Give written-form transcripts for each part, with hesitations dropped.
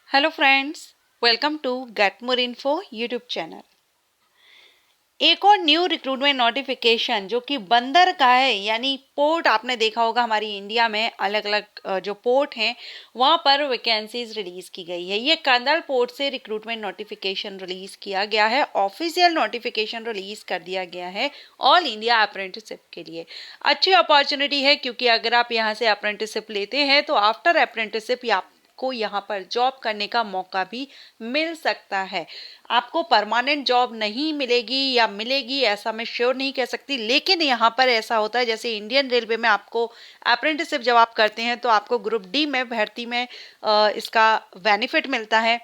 Hello friends, welcome to get more info YouTube channel. एक और new recruitment notification जो कि बंदर का है, यानी पोर्ट आपने देखा होगा हमारी इंडिया में अलग अलग जो पोर्ट हैं वहाँ पर वैकेंसीज रिलीज की गई है। ये कर्नल पोर्ट से रिक्रूटमेंट नोटिफिकेशन रिलीज किया गया है, ऑफिशियल नोटिफिकेशन रिलीज कर दिया गया है ऑल इंडिया अप्रेंटिसशिप के लिए। अच्छी अपॉर्चुनिटी है क्योंकि अगर आप यहाँ से अप्रेंटिसशिप लेते हैं तो आफ्टर अप्रेंटिसशिप को यहाँ पर जॉब करने का मौका भी मिल सकता है। आपको परमानेंट जॉब नहीं मिलेगी या मिलेगी ऐसा मैं श्योर नहीं कह सकती, लेकिन यहाँ पर ऐसा होता है जैसे इंडियन रेलवे में आपको अप्रेंटिसशिप जब आप करते हैं तो आपको ग्रुप डी में भर्ती में इसका बेनिफिट मिलता है।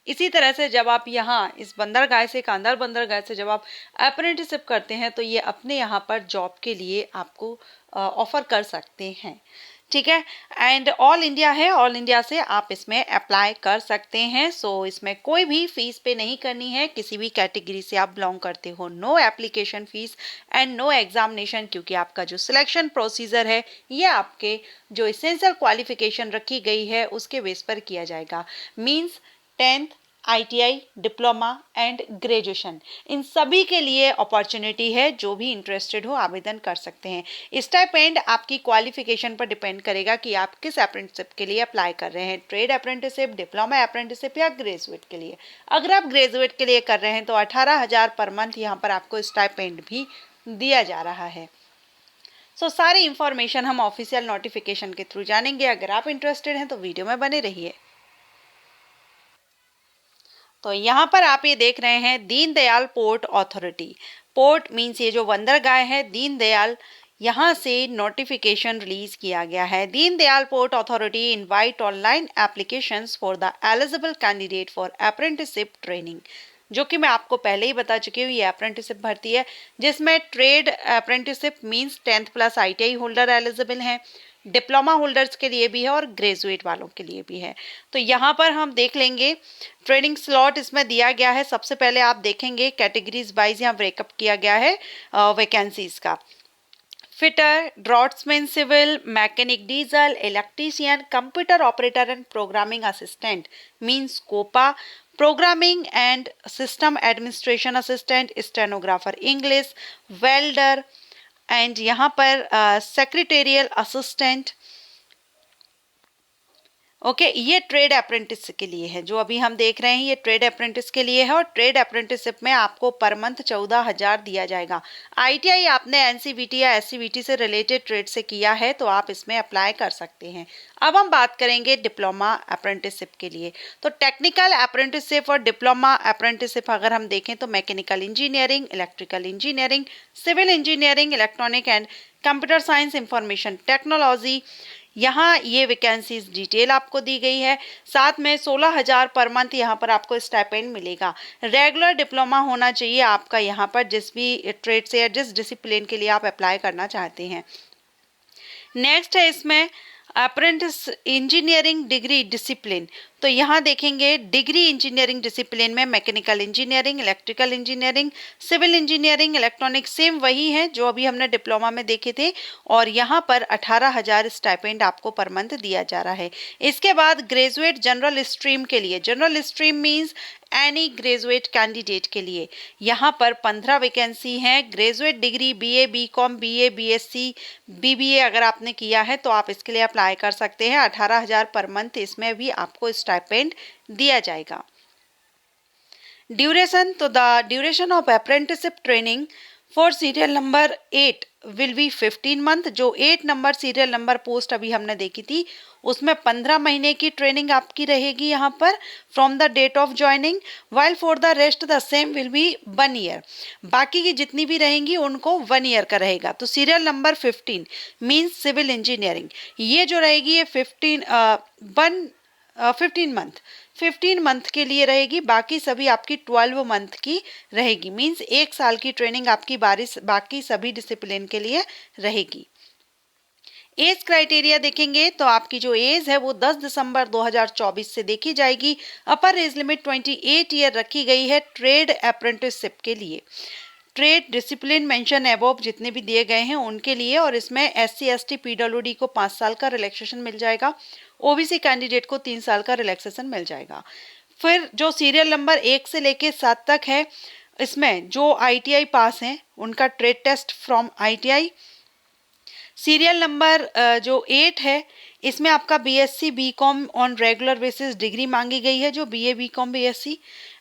इसी तरह से जब आप यहाँ इस बंदरगाह से कांधार बंदरगाह से जब आप अप्रेंटिसशिप करते हैं तो ये अपने यहाँ पर जॉब के लिए आपको ऑफर कर सकते हैं। ठीक है, एंड ऑल इंडिया है, ऑल इंडिया से आप इसमें अप्लाई कर सकते हैं। सो इसमें कोई भी फीस पे नहीं करनी है, किसी भी कैटेगरी से आप बिलोंग करते हो, no application fees and no examination, क्योंकि आपका जो सिलेक्शन प्रोसीजर है ये आपके जो इसेंशियल क्वालिफिकेशन रखी गई है उसके बेस पर किया जाएगा। Means 10th ITI, diploma and graduation, इन सभी के लिए अपॉर्चुनिटी है। जो भी इंटरेस्टेड हो आवेदन कर सकते हैं। स्टाइपेंड आपकी क्वालिफिकेशन पर डिपेंड करेगा कि आप किस अप्रेंटिसशिप के लिए अप्लाई कर रहे हैं, ट्रेड अप्रेंटिसशिप, डिप्लोमा अप्रेंटिसशिप या ग्रेजुएट के लिए। अगर आप ग्रेजुएट के लिए कर रहे हैं तो 18,000 पर मंथ यहाँ पर आपको स्टाइपेंड भी दिया जा रहा है। सारी इंफॉर्मेशन हम ऑफिशियल नोटिफिकेशन के थ्रू जानेंगे। अगर आप इंटरेस्टेड हैं तो वीडियो में बने रहिए। तो यहाँ पर आप ये देख रहे हैं Deendayal port authority. Port means ये जो बंदरगाह है दीनदयाल, यहाँ से नोटिफिकेशन रिलीज किया गया है। Deendayal port authority invite online applications for the eligible candidate for apprenticeship training, जो कि मैं आपको पहले ही बता चुकी हूँ। ये अप्रेंटिसशिप भर्ती है जिसमें trade apprenticeship means 10th plus ITI holder eligible हैं, डिप्लोमा होल्डर्स के लिए भी है और ग्रेजुएट वालों के लिए भी है। तो यहाँ पर हम देख लेंगे ट्रेनिंग स्लॉट इसमें दिया गया है। सबसे पहले आप देखेंगे कैटेगरीज वाइज यहाँ ब्रेकअप किया गया है वैकेंसीज का। Fitter, draughtsman civil, mechanic diesel, electrician, computer operator and programming assistant means COPA, programming and system administration assistant, stenographer English, welder and यहाँ पर सेक्रेटेरियल असिस्टेंट। ओके, ये ट्रेड अप्रेंटिस के लिए है। जो अभी हम देख रहे हैं ये ट्रेड अप्रेंटिस के लिए है और ट्रेड अप्रेंटिसशिप में आपको पर मंथ 14,000 दिया जाएगा। ITI आपने NCVT या SCVT से रिलेटेड ट्रेड से किया है तो आप इसमें अप्लाई कर सकते हैं। अब हम बात करेंगे डिप्लोमा अप्रेंटिसशिप के लिए। तो टेक्निकल अप्रेंटिसशिप और डिप्लोमा अप्रेंटिसशिप अगर हम देखें तो mechanical engineering, electrical engineering, civil engineering, electronic and computer science, information technology, यहाँ ये वैकेंसीज डिटेल आपको दी गई है। साथ में 16,000 पर मंथ यहाँ पर आपको स्टाइपेंड मिलेगा। रेगुलर डिप्लोमा होना चाहिए आपका यहाँ पर जिस भी ट्रेड से या जिस डिसिप्लिन के लिए आप अप्लाई करना चाहते हैं। नेक्स्ट है इसमें अप्रेंटिस इंजीनियरिंग डिग्री डिसिप्लिन। तो यहाँ देखेंगे डिग्री इंजीनियरिंग डिसिप्लिन में mechanical engineering, electrical engineering, civil engineering, electronic same वही है जो अभी हमने डिप्लोमा में देखे थे और यहाँ पर 18,000 स्टाइपेंड आपको पर मंथ दिया जा रहा है। इसके बाद ग्रेजुएट जनरल स्ट्रीम के लिए, general stream means any graduate candidate के लिए यहाँ पर 15 वैकेंसी हैं। Graduate degree BA, BCom, BA, BSc, BBA अगर आपने किया है तो आप इसके लिए अप्लाई कर सकते हैं। 18,000 पर मंथ इसमें भी आपको स्टाइपेंड दिया जाएगा। ड्यूरेशन, तो the duration of apprenticeship training for serial number 8 will be 15 month. जो 8 नंबर सीरियल नंबर पोस्ट अभी हमने देखी थी उसमें 15 महीने की ट्रेनिंग आपकी रहेगी यहाँ पर from the date of joining, while for the rest the same will be 1 year. बाकी की जितनी भी रहेंगी उनको 1 ईयर का रहेगा। तो serial number 15 means civil engineering, ये जो रहेगी ये 15 मंथ के लिए रहेगी। बाकी सभी आपकी 12 मंथ की रहेगी। मीन्स 1 साल की ट्रेनिंग आपकी बाकी सभी डिसिप्लिन के लिए रहेगी। एज क्राइटेरिया देखेंगे तो आपकी जो एज है वो 10 दिसंबर 2024 से देखी जाएगी। अपर एज लिमिट 28 ईयर रखी गई है ट्रेड अप्रेंटिसशिप के लिए। ट्रेड डिसिप्लिन मेंशन अबव जितने भी दिए गए हैं उनके लिए, और इसमें SC ST PWD को 5 साल का रिलैक्सेशन मिल जाएगा, OBC कैंडिडेट को 3 साल का रिलैक्सेशन मिल जाएगा। फिर जो सीरियल नंबर 1 से लेके 7 तक है, इसमें जो ITI पास हैं उनका trade test from ITI। Serial number जो 8 है, इसमें आपका BSc BCom on regular basis degree मांगी गई है, जो BA BCom BSc।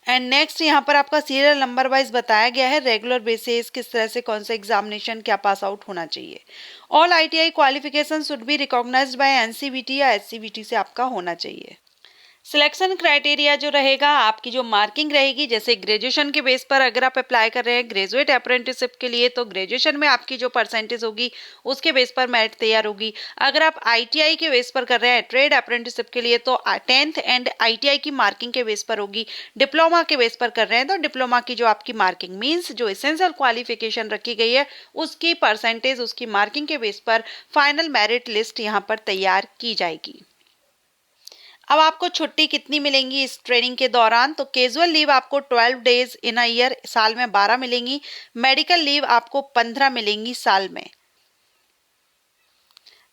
And next यहाँ पर आपका सीरियल नंबर वाइज बताया गया है रेगुलर बेसिस किस तरह से कौन सा एग्जामिनेशन क्या पास आउट होना चाहिए। All ITI qualification should be recognised by NCVT या SCVT से आपका होना चाहिए। सिलेक्शन क्राइटेरिया जो रहेगा, आपकी जो मार्किंग रहेगी, जैसे ग्रेजुएशन के बेस पर अगर आप अप्लाई कर रहे हैं ग्रेजुएट अप्रेंटिसशिप के लिए, तो ग्रेजुएशन में आपकी जो परसेंटेज होगी उसके बेस पर मेरिट तैयार होगी। अगर आप ITI के बेस पर कर रहे हैं ट्रेड अप्रेंटिसशिप के लिए, तो 10th एंड ITI की मार्किंग के बेस पर होगी। डिप्लोमा के बेस पर कर रहे हैं तो डिप्लोमा की जो आपकी मार्किंग मीन्स जो एसेंशियल क्वालिफिकेशन रखी गई है उसकी परसेंटेज, उसकी मार्किंग के बेस पर फाइनल मेरिट लिस्ट यहाँ पर तैयार की जाएगी। अब आपको छुट्टी कितनी मिलेंगी इस ट्रेनिंग के दौरान, तो कैजुअल लीव आपको 12 डेज इन अ ईयर, साल में 12 मिलेंगी। मेडिकल लीव आपको 15 मिलेंगी साल में।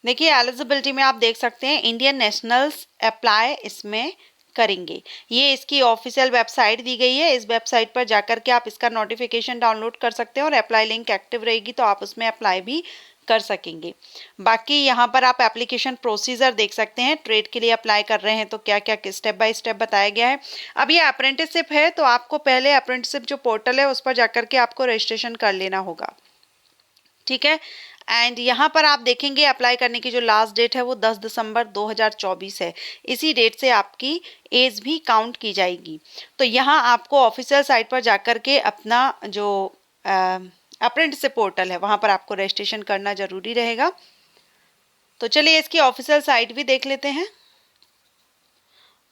देखिए एलिजिबिलिटी में आप देख सकते हैं इंडियन नेशनल्स अप्लाई इसमें करेंगे। ये इसकी ऑफिशियल वेबसाइट दी गई है, इस वेबसाइट पर जाकर के आप इसका नोटिफिकेशन डाउनलोड कर सकते हैं और अप्लाई लिंक एक्टिव रहेगी तो आप उसमें अप्लाई भी कर सकेंगे। बाकी यहाँ पर आप एप्लीकेशन प्रोसीजर देख सकते हैं, ट्रेड के लिए अप्लाई कर रहे हैं तो क्या क्या स्टेप बाय स्टेप बताया गया है। अब ये अप्रेंटिसशिप है तो आपको पहले अप्रेंटिसशिप जो पोर्टल है उस पर जाकर के आपको रजिस्ट्रेशन कर लेना होगा, ठीक है। एंड यहाँ पर आप देखेंगे अप्लाई करने की जो लास्ट डेट है वो 10 दिसंबर 2024 है। इसी डेट से आपकी एज भी काउंट की जाएगी। तो यहाँ आपको ऑफिशियल साइट पर जाकर के अपना जो अप्रेंटिसशिप पोर्टल है वहाँ पर आपको रजिस्ट्रेशन करना जरूरी रहेगा। तो चलिए इसकी ऑफिशियल साइट भी देख लेते हैं।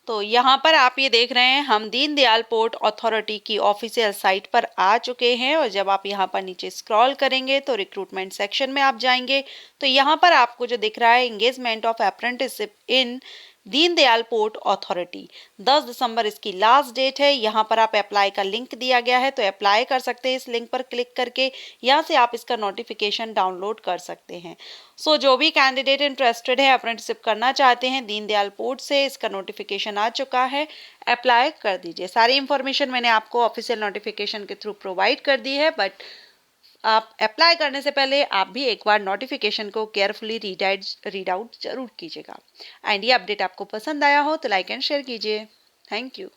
तो यहाँ पर आप ये देख रहे हैं हम दीनदयाल पोर्ट अथॉरिटी की ऑफिशियल साइट पर आ चुके हैं, और जब आप यहाँ पर नीचे स्क्रॉल करेंगे तो रिक्रूटमेंट सेक्शन में आप जाएंगे तो यहाँ पर आपको जो दिख रहा है engagement of apprenticeship in Deendayal port authority, 10 दिसंबर इसकी लास्ट डेट है। यहाँ पर आप अप्लाई का लिंक दिया गया है तो अप्लाई कर सकते हैं इस लिंक पर क्लिक करके, यहाँ से आप इसका नोटिफिकेशन डाउनलोड कर सकते हैं। सो जो भी कैंडिडेट इंटरेस्टेड है अप्रेंटिसशिप करना चाहते हैं दीनदयाल पोर्ट से, इसका नोटिफिकेशन आ चुका है, अप्लाई कर दीजिए। सारी इंफॉर्मेशन मैंने आपको ऑफिशियल नोटिफिकेशन के थ्रू प्रोवाइड कर दी है, बट आप अप्लाई करने से पहले आप भी एक बार नोटिफिकेशन को केयरफुली रीड आउट जरूर कीजिएगा। एंड ये अपडेट आपको पसंद आया हो तो लाइक एंड शेयर कीजिए। Thank you.